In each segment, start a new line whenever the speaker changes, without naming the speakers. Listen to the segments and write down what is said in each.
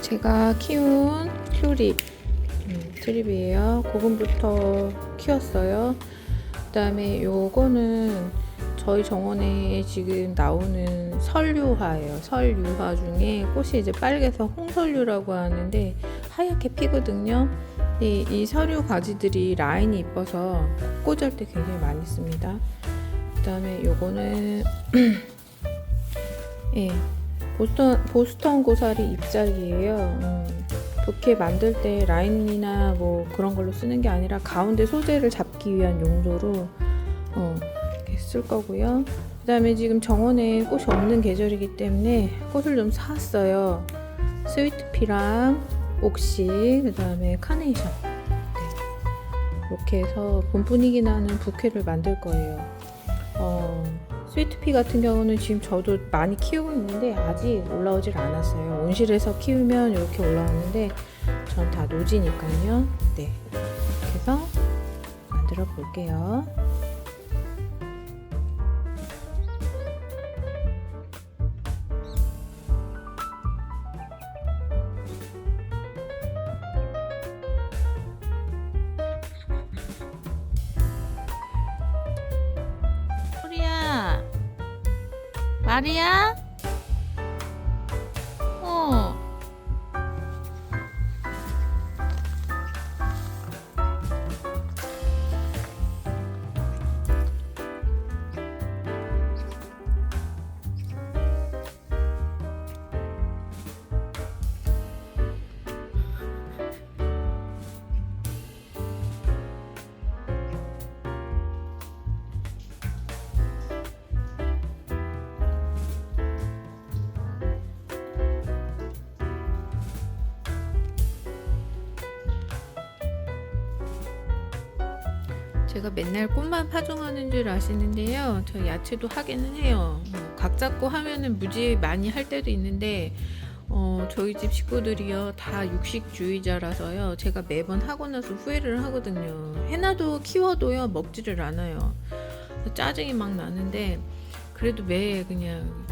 제가 키운 튤립 트립이에요. 고금부터 키웠어요. 그 다음에 요거는 저희 정원에 지금 나오는 설유화예요. 설유화 중에 꽃이 이제 빨개서 홍설유라고 하는데 하얗게 피거든요. 근데 이 설유 가지들이 라인이 이뻐서 꽂을 때 굉장히 많이 씁니다. 그 다음에 요거는 예, 보스턴 고사리 잎사귀예요. 부케 만들 때 라인이나 뭐 그런 걸로 쓰는 게 아니라 가운데 소재를 잡기 위한 용도로 이렇게 쓸 거고요. 그 다음에 지금 정원에 꽃이 없는 계절이기 때문에 꽃을 좀 샀어요. 스위트피랑 옥시, 그 다음에 카네이션. 네. 이렇게 해서 봄 분위기 나는 부케를 만들 거예요. 스위트피 같은 경우는 지금 저도 많이 키우고 있는데 아직 올라오질 않았어요. 온실에서 키우면 이렇게 올라오는데 전 다 노지니까요. 네, 이렇게 해서 만들어 볼게요. 소리야, 마리야? 어. 제가 맨날 꽃만 파종하는 줄 아시는데요. 저 야채도 하기는 해요. 각 잡고 하면은 무지 많이 할 때도 있는데 저희 집 식구들이요 다 육식주의자라서요. 제가 매번 하고 나서 후회를 하거든요. 해놔도 키워도요 먹지를 않아요. 짜증이 막 나는데 그래도 매 그냥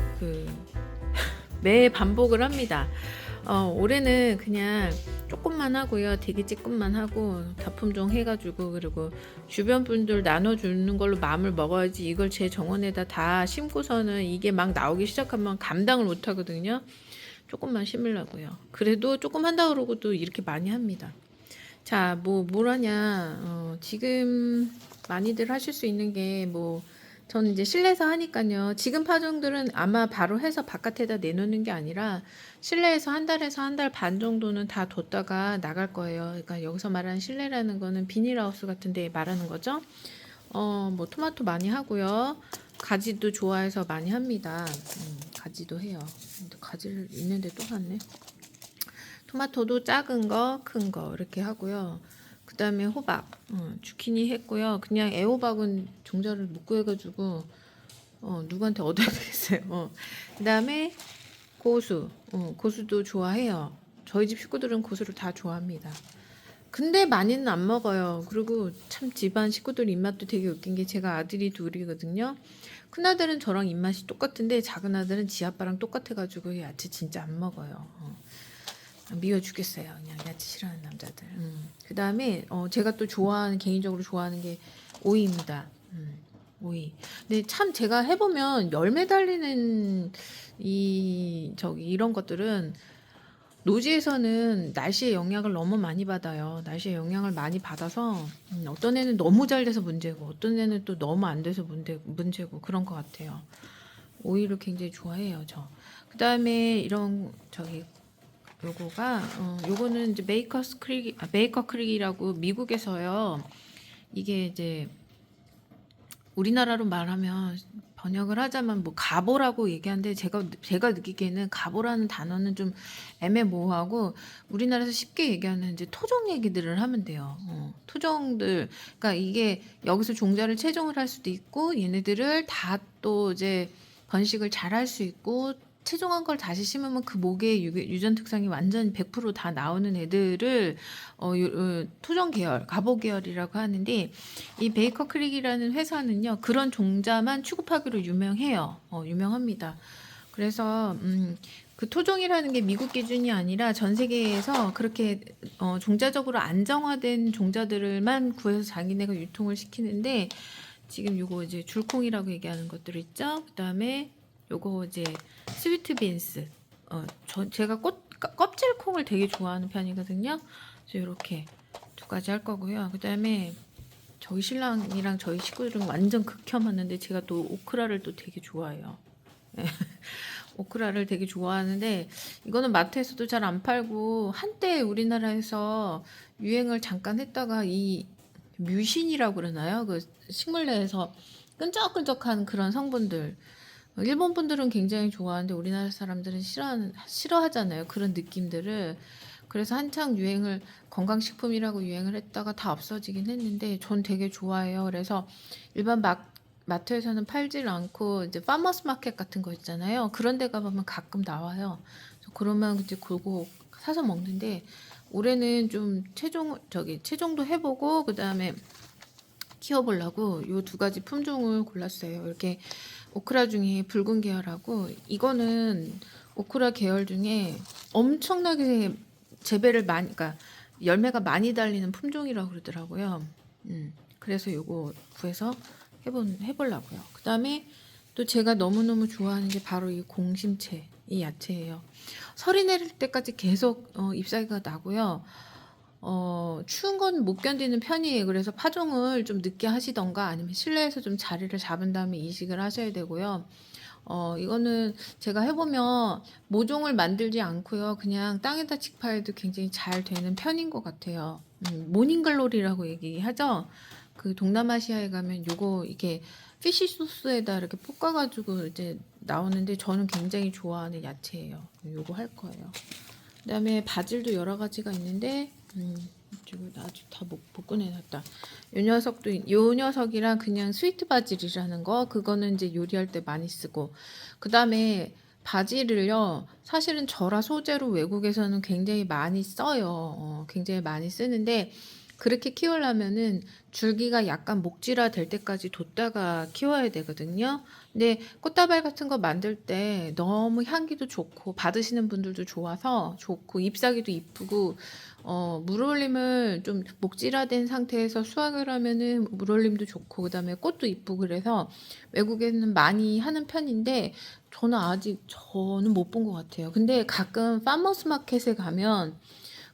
매 반복을 합니다. 올해는 그냥 조금만 하고요. 되게 조금만 하고 다품종 해가지고 그리고 주변 분들 나눠주는 걸로 마음을 먹어야지 이걸 제 정원에다 다 심고서는 이게 막 나오기 시작하면 감당을 못 하거든요. 조금만 심으려고요. 그래도 조금 한다 그러고 또 이렇게 많이 합니다. 자, 뭘 하냐. 지금 많이들 하실 수 있는 게 저는 이제 실내에서 하니까요. 지금 파종들은 아마 바로 해서 바깥에다 내놓는 게 아니라 실내에서 한 달에서 한 달 반 정도는 다 뒀다가 나갈 거예요. 그러니까 여기서 말하는 실내라는 거는 비닐하우스 같은 데 말하는 거죠. 토마토 많이 하고요. 가지도 좋아해서 많이 합니다. 가지도 해요. 근데 가지를 있는데 또 샀네. 토마토도 작은 거, 큰 거 이렇게 하고요. 그 다음에 호박, 주키니 했고요. 그냥 애호박은 종자를 못 구해가지고 누구한테 얻어야 되겠어요. 그 다음에 고수, 고수도 좋아해요. 저희 집 식구들은 고수를 다 좋아합니다. 근데 많이는 안 먹어요. 그리고 참 집안 식구들 입맛도 되게 웃긴 게 제가 아들이 둘이거든요. 큰아들은 저랑 입맛이 똑같은데 작은 아들은 지 아빠랑 똑같아가지고 야채 진짜 안 먹어요. 미워 죽겠어요. 그냥 야채 싫어하는 남자들. 그 다음에 제가 또 개인적으로 좋아하는 게 오이입니다. 오이. 근데 참 제가 해보면 열매 달리는 이런 것들은 노지에서는 날씨의 영향을 너무 많이 받아요. 날씨의 영향을 많이 받아서 어떤 애는 너무 잘 돼서 문제고 어떤 애는 또 너무 안 돼서 문제고 그런 것 같아요. 오이를 굉장히 좋아해요, 저. 그 다음에 요거는 이제 메이커 크릭이라고 미국에서요. 이게 이제 우리나라로 말하면 번역을 하자면 가보라고 얘기하는데 제가 느끼기에는 가보라는 단어는 좀 애매모호하고 우리나라에서 쉽게 얘기하는 이제 토종 얘기들을 하면 돼요. 토종들 그러니까 이게 여기서 종자를 채종을 할 수도 있고 얘네들을 다 또 이제 번식을 잘 할 수 있고 채종한 걸 다시 심으면 그 목의 유전 특성이 완전 100%다 나오는 애들을 토종 계열, 가보 계열이라고 하는데 이 베이커 크릭이라는 회사는요 그런 종자만 취급하기로 유명해요. 유명합니다. 그래서 그 토종이라는 게 미국 기준이 아니라 전 세계에서 그렇게 종자적으로 안정화된 종자들만 구해서 자기네가 유통을 시키는데 지금 요거 이제 줄콩이라고 얘기하는 것들 있죠. 그다음에 요거 이제 스위트 빈스. 제가 껍질콩을 되게 좋아하는 편이거든요. 그래서 이렇게 두 가지 할 거고요. 그다음에 저희 신랑이랑 저희 식구들은 완전 극혐하는데 제가 또 오크라를 또 되게 좋아해요. 오크라를 되게 좋아하는데 이거는 마트에서도 잘 안 팔고 한때 우리나라에서 유행을 잠깐 했다가 이 뮤신이라고 그러나요? 그 식물 내에서 끈적끈적한 그런 성분들. 일본 분들은 굉장히 좋아하는데 우리나라 사람들은 싫어하잖아요. 그런 느낌들을. 그래서 한창 유행을 건강식품이라고 유행을 했다가 다 없어지긴 했는데 전 되게 좋아해요. 그래서 일반 마트에서는 팔질 않고 이제 파머스 마켓 같은 거 있잖아요. 그런 데 가보면 가끔 나와요. 그러면 이제 그거 사서 먹는데 올해는 좀 체종도 해보고 그다음에 키워보려고 요 두 가지 품종을 골랐어요. 이렇게 오크라 중에 붉은 계열하고 이거는 오크라 계열 중에 엄청나게 재배를 많이, 그러니까 열매가 많이 달리는 품종이라고 그러더라고요. 그래서 요거 구해서 해보려고요. 그 다음에 또 제가 너무너무 좋아하는 게 바로 이 공심채, 이 야채예요. 설이 내릴 때까지 계속 잎사귀가 나고요. 추운 건 못 견디는 편이에요. 그래서 파종을 좀 늦게 하시던가 아니면 실내에서 좀 자리를 잡은 다음에 이식을 하셔야 되고요. 이거는 제가 해보면 모종을 만들지 않고요. 그냥 땅에다 직파해도 굉장히 잘 되는 편인 것 같아요. 모닝글로리라고 얘기하죠. 그 동남아시아에 가면 요거 이게 피쉬 소스에다 이렇게 볶아가지고 이제 나오는데 저는 굉장히 좋아하는 야채예요. 요거 할 거예요. 그다음에 바질도 여러 가지가 있는데 이쪽을 아주 다 못 꺼내놨다. 요 녀석이랑 그냥 스위트 바질이라는 거 그거는 이제 요리할 때 많이 쓰고 그다음에 바질을요 사실은 절화 소재로 외국에서는 굉장히 많이 써요. 굉장히 많이 쓰는데 그렇게 키우려면은 줄기가 약간 목질화 될 때까지 뒀다가 키워야 되거든요. 근데 꽃다발 같은 거 만들 때 너무 향기도 좋고 받으시는 분들도 좋아서 좋고 잎사귀도 이쁘고 물올림을 좀 목질화된 상태에서 수확을 하면은 물올림도 좋고 그다음에 꽃도 이쁘고 그래서 외국에는 많이 하는 편인데 저는 못 본 것 같아요. 근데 가끔 파머스 마켓에 가면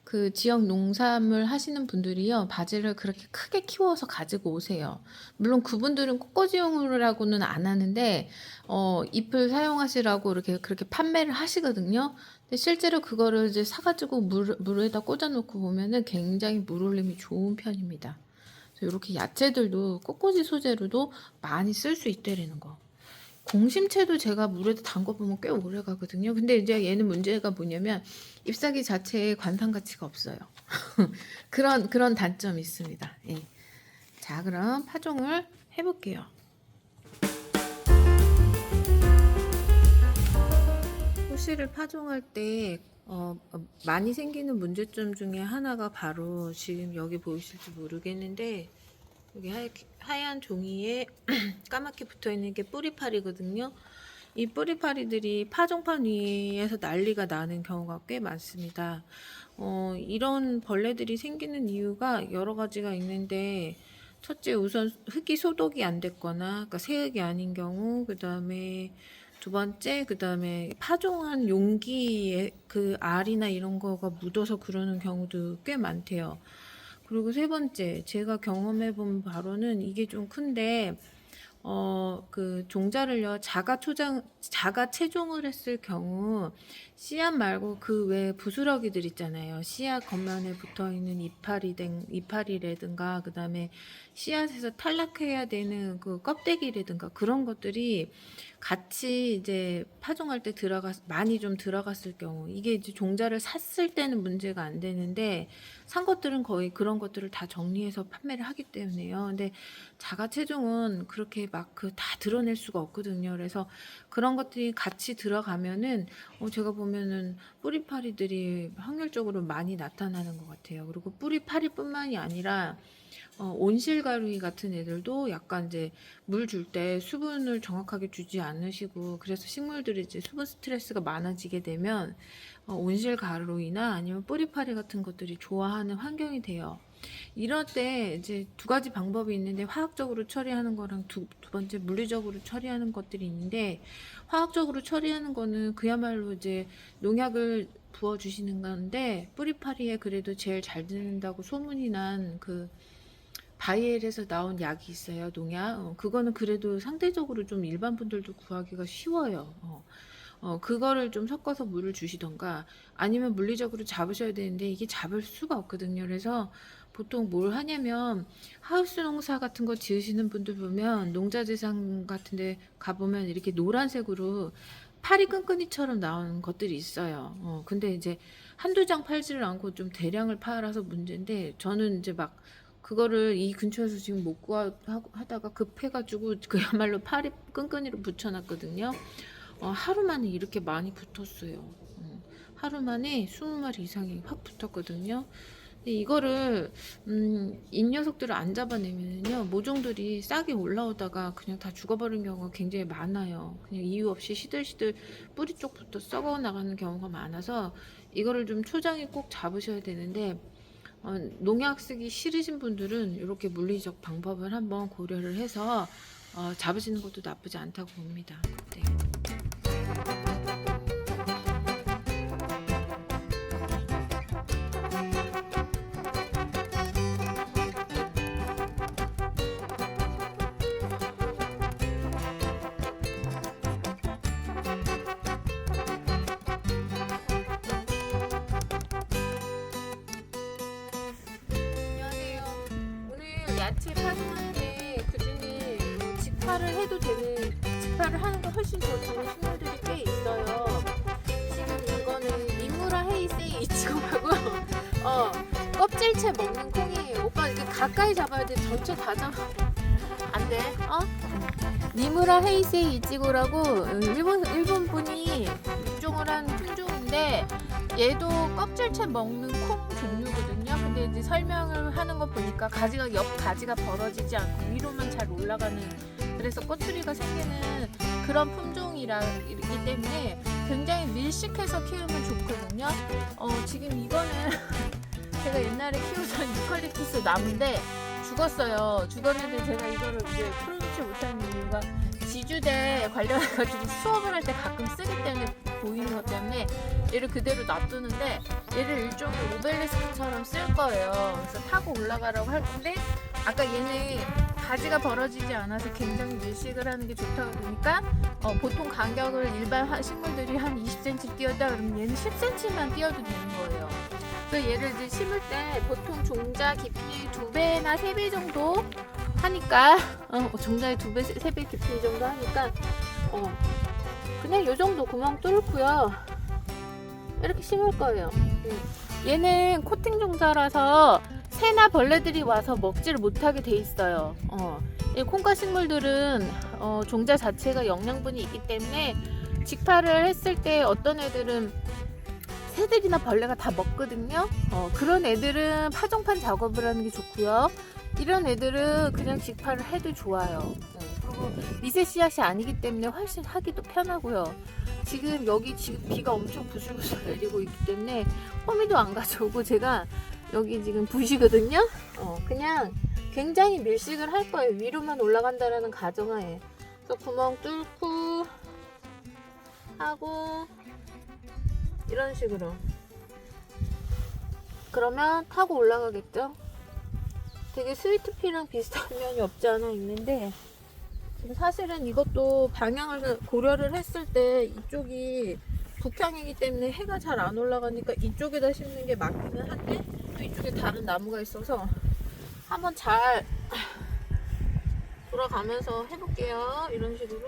그 지역 농산물 하시는 분들이요 바지를 그렇게 크게 키워서 가지고 오세요. 물론 그분들은 꽃꽂이용으로라고는 안 하는데 잎을 사용하시라고 이렇게 그렇게 판매를 하시거든요. 근데 실제로 그거를 이제 사가지고 물에다 꽂아놓고 보면은 굉장히 물올림이 좋은 편입니다. 그래서 이렇게 야채들도 꽃꽂이 소재로도 많이 쓸 수 있다라는 거. 공심채도 제가 물에다 담궈보면 꽤 오래 가거든요. 근데 이제 얘는 문제가 뭐냐면 잎사귀 자체에 관상 가치가 없어요. 그런 단점이 있습니다. 예. 자, 그럼 파종을 해볼게요. 호시를 파종할 때 많이 생기는 문제점 중에 하나가 바로 지금 여기 보이실지 모르겠는데 여기 하얀 종이에 까맣게 붙어있는 게 뿌리파리거든요. 이 뿌리파리들이 파종판 위에서 난리가 나는 경우가 꽤 많습니다. 이런 벌레들이 생기는 이유가 여러 가지가 있는데 첫째 우선 흙이 소독이 안 됐거나 그러니까 새흙이 아닌 경우 그 다음에 두 번째 그 다음에 파종한 용기에 그 알이나 이런 거가 묻어서 그러는 경우도 꽤 많대요. 그리고 세 번째, 제가 경험해 본 바로는 이게 좀 큰데, 그 종자를요, 자가 채종을 했을 경우, 씨앗 말고 그 외에 부스러기들 있잖아요. 씨앗 겉면에 붙어 있는 이파리라든가, 그 다음에 씨앗에서 탈락해야 되는 그 껍데기라든가 그런 것들이 같이 이제 파종할 때 많이 좀 들어갔을 경우, 이게 이제 종자를 샀을 때는 문제가 안 되는데, 산 것들은 거의 그런 것들을 다 정리해서 판매를 하기 때문에요. 근데 자가체종은 그렇게 막 그 다 드러낼 수가 없거든요. 그래서 그런 것들이 같이 들어가면은 제가 보면은 뿌리파리들이 확률적으로 많이 나타나는 것 같아요. 그리고 뿌리파리뿐만이 아니라 온실가루이 같은 애들도 약간 이제 물 줄 때 수분을 정확하게 주지 않으시고, 그래서 식물들이 이제 수분 스트레스가 많아지게 되면 온실가루이나 아니면 뿌리파리 같은 것들이 좋아하는 환경이 돼요. 이럴 때 이제 두 가지 방법이 있는데, 화학적으로 처리하는 거랑 두 번째 물리적으로 처리하는 것들이 있는데, 화학적으로 처리하는 거는 그야말로 이제 농약을 부어 주시는 건데, 뿌리파리에 그래도 제일 잘 듣는다고 소문이 난 그 바이엘에서 나온 약이 있어요, 농약. 그거는 그래도 상대적으로 좀 일반 분들도 구하기가 쉬워요. 그거를 좀 섞어서 물을 주시던가, 아니면 물리적으로 잡으셔야 되는데 이게 잡을 수가 없거든요. 그래서 보통 뭘 하냐면, 하우스 농사 같은 거 지으시는 분들 보면 농자재상 같은 데 가보면 이렇게 노란색으로 파리 끈끈이처럼 나오는 것들이 있어요. 근데 이제 한두 장 팔지를 않고 좀 대량을 팔아서 문제인데, 저는 이제 막 그거를 이 근처에서 지금 못 구하다가 급해가지고 그야말로 파리 끈끈이로 붙여놨거든요. 하루 만에 이렇게 많이 붙었어요. 하루 만에 20마리 이상이 확 붙었거든요. 근데 이거를 이 녀석들을 안 잡아내면요, 모종들이 싹이 올라오다가 그냥 다 죽어버리는 경우가 굉장히 많아요. 그냥 이유 없이 시들시들 뿌리 쪽부터 썩어 나가는 경우가 많아서, 이거를 좀 초장에 꼭 잡으셔야 되는데, 농약 쓰기 싫으신 분들은 이렇게 물리적 방법을 한번 고려를 해서 잡으시는 것도 나쁘지 않다고 봅니다. 네. 안녕하세요. 오늘 야채 파는데 그중에 직파를 해도 되는, 직파를 하는 거 훨씬 더 좋은 식물들이 꽤 있어요. 지금 이거는 니무라 헤이세이 이치고라고 껍질째 먹는 콩이에요. 오빠 이렇게 가까이 잡아야 돼. 전체 다 잡아 안 돼. 니무라 헤이세이 이치고라고 일본 분이 육종을 한 품종인데, 얘도 껍질째 먹는 콩 종류거든요. 근데 이제 설명을 하는 거 보니까 가지가, 옆 가지가 벌어지지 않고 위로만 잘 올라가는, 그래서 꼬투리가 생기는 그런 품종이기 때문에 굉장히 밀식해서 키우면 좋거든요. 지금 이거는 제가 옛날에 키우던 유칼립투스 나무인데 죽었어요. 죽었는데 제가 이거를 이제 풀어놓지 못하는 이유가, 지주대 관련해가지고 수업을 할 때 가끔 쓰기 때문에, 보이는 것 때문에 얘를 그대로 놔두는데, 얘를 일종의 오벨리스크처럼 쓸 거예요. 그래서 타고 올라가라고 할 건데, 아까 얘는 가지가 벌어지지 않아서 굉장히 밀식을 하는 게 좋다고 보니까, 보통 간격을 일반 식물들이 한 20cm 띄었다 그러면 얘는 10cm만 띄어도 되는 거예요. 그래서 얘를 이제 심을 때 보통 종자 깊이 2배나 3배 정도 하니까, 종자의 2배, 3배 깊이 정도 하니까, 그냥 요 정도 구멍 뚫고요, 이렇게 심을 거예요. 얘는 코팅 종자라서 새나 벌레들이 와서 먹지를 못하게 돼 있어요. 이 콩과 식물들은 종자 자체가 영양분이 있기 때문에 직파를 했을 때 어떤 애들은 새들이나 벌레가 다 먹거든요. 그런 애들은 파종판 작업을 하는 게 좋고요. 이런 애들은 그냥 직파를 해도 좋아요. 그리고 미세 씨앗이 아니기 때문에 훨씬 하기도 편하고요. 지금 여기 지금 비가 엄청 부슬부슬 내리고 있기 때문에 호미도 안 가져오고, 제가 여기 지금 부시거든요. 그냥 굉장히 밀식을 할 거예요. 위로만 올라간다라는 가정하에. 그래서 구멍 뚫고 하고 이런 식으로. 그러면 타고 올라가겠죠. 되게 스위트피랑 비슷한 면이 없지 않아 있는데, 지금 사실은 이것도 방향을 고려를 했을 때 이쪽이 북향이기 때문에 해가 잘 안 올라가니까 이쪽에다 심는 게 맞기는 한데, 또 이쪽에 다른 나무가 있어서 한번 잘 돌아가면서 해볼게요. 이런 식으로.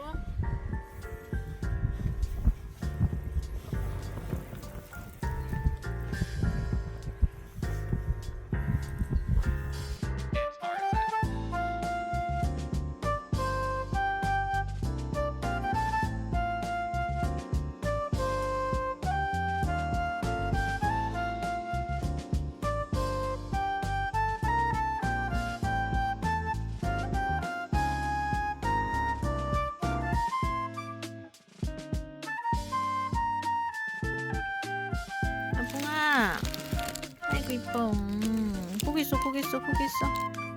아이고 이뻐. 고기 있어 고기 있어 고기 있어.